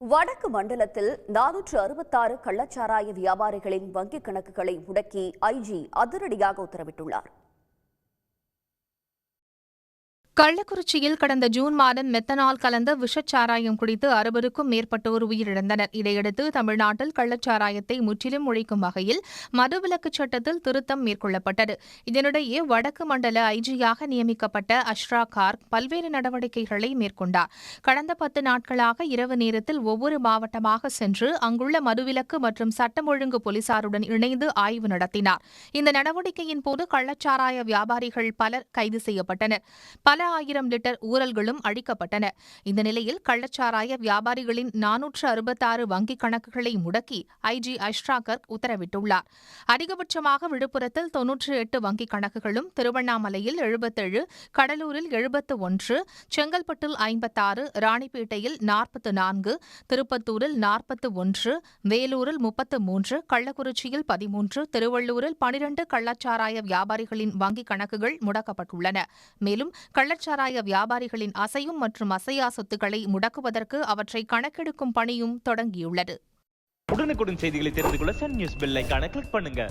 வடக்கு மண்டலத்தில் 466 கள்ளச்சாராய வியாபாரிகளின் வங்கிக் கணக்குகளை முடக்கி ஐஜி அதிரடியாக உத்தரவிட்டுள்ளார். கள்ளக்குறிச்சியில் கடந்த ஜூன் மாதம் மெத்தனால் கலந்த விஷச்சாராயம் குடித்து 60க்கும் மேற்பட்டோர் உயிரிழந்தனர். இதையடுத்து தமிழ்நாட்டில் கள்ளச்சாராயத்தை முற்றிலும் ஒழிக்கும் வகையில் மதுவிலக்குச் சட்டத்தில் திருத்தம் மேற்கொள்ளப்பட்டது. இதனிடையே வடக்கு மண்டல ஐஜியாக நியமிக்கப்பட்ட அஷ்ரா கார்க் பல்வேறு நடவடிக்கைகளை மேற்கொண்டார். கடந்த 10 நாட்களாக இரவு நேரத்தில் ஒவ்வொரு மாவட்டமாக சென்று அங்குள்ள மதுவிலக்கு மற்றும் சட்டம் ஒழுங்கு போலீசாருடன் இணைந்து ஆய்வு நடத்தினார். இந்த நடவடிக்கையின் போது கள்ளச்சாராய வியாபாரிகள் பலர் கைது செய்யப்பட்டனர். பல ஆயிரம் லிட்டர் ஊரல்களும் அழிக்கப்பட்டன. இந்த நிலையில் கள்ளச்சாராய வியாபாரிகளின் 466 வங்கிக் கணக்குகளை முடக்கி ஐஜி அஷ்ரா கர்க் உத்தரவிட்டுள்ளார். அதிகபட்சமாக விழுப்புரத்தில் 98 வங்கிக் கணக்குகளும், திருவண்ணாமலையில் 77, கடலூரில் 71, செங்கல்பட்டில் 56, ராணிப்பேட்டையில் 44, திருப்பத்தூரில் 41, வேலூரில் 33, கள்ளக்குறிச்சியில் 13, திருவள்ளூரில் 12 கள்ளச்சாராய வியாபாரிகளின் வங்கிக் கணக்குகள் முடக்கப்பட்டுள்ளன. மேலும் கள்ளச்சாராய வியாபாரிகளின் அசையும் மற்றும் அசையா சொத்துக்களை முடக்குவதற்கு அவற்றை கணக்கெடுக்கும் பணியும் தொடங்கியுள்ளது. உடனுக்குடன் செய்திகளை தெரிந்து கொள்ள சன் நியூஸ் பெல் ஐகானை கிளிக் பண்ணுங்க.